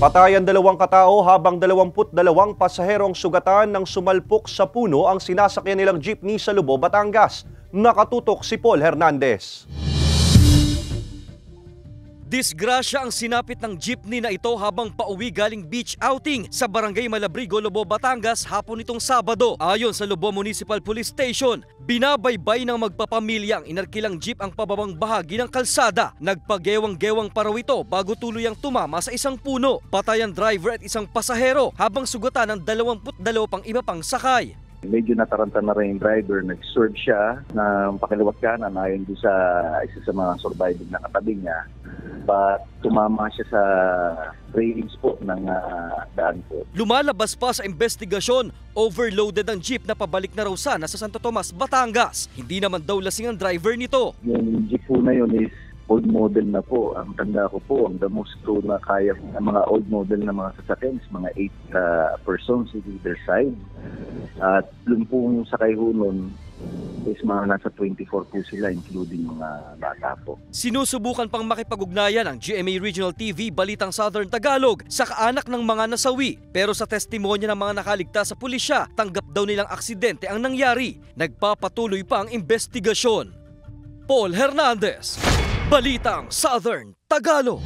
Patay ang 2 katao habang 22 pasaherong sugatan ng sumalpok sa puno ang sinasakyan nilang jeepney sa Lubo, Batangas. Nakatutok si Paul Hernandez. Disgrasya ang sinapit ng jeepney na ito habang pauwi galing beach outing sa Barangay Malabrigo, Lubo, Batangas hapon nitong Sabado. Ayon sa Lubo Municipal Police Station, binabaybay ng magpapamilya ang inarkilang jeep ang pababang bahagi ng kalsada. Nagpagewang-gewang pa raw ito bago tuluyang tumama sa isang puno. Patay ang driver at isang pasahero habang sugatan ng 22 pang iba pang sakay. Medyo nataranta na rin yung driver, nag-swerve siya ng pakaliwat kanan ayon doon sa isa sa mga surviving na katabi niya. But tumama siya sa railings po ng daan po. Lumalabas pa sa investigasyon, overloaded ang jeep na pabalik na raw sana sa Santo Tomas, Batangas. Hindi naman daw lasing ang driver nito. Yung jeep po na yun is old model na po. Ang tanda ko po, ang the most true na kaya ng mga old model na mga sasakyan is mga 8 persons on either side. At yung pong sakay ho nun is mga nasa 24 po sila, including mga bata po. Sinusubukan pang makipag-ugnayan ang GMA Regional TV Balitang Southern Tagalog sa kaanak ng mga nasawi. Pero sa testimonya ng mga nakaligtas sa pulisya, tanggap daw nilang aksidente ang nangyari. Nagpapatuloy pa ang investigasyon. Paul Hernandez, Balitang Southern Tagalog.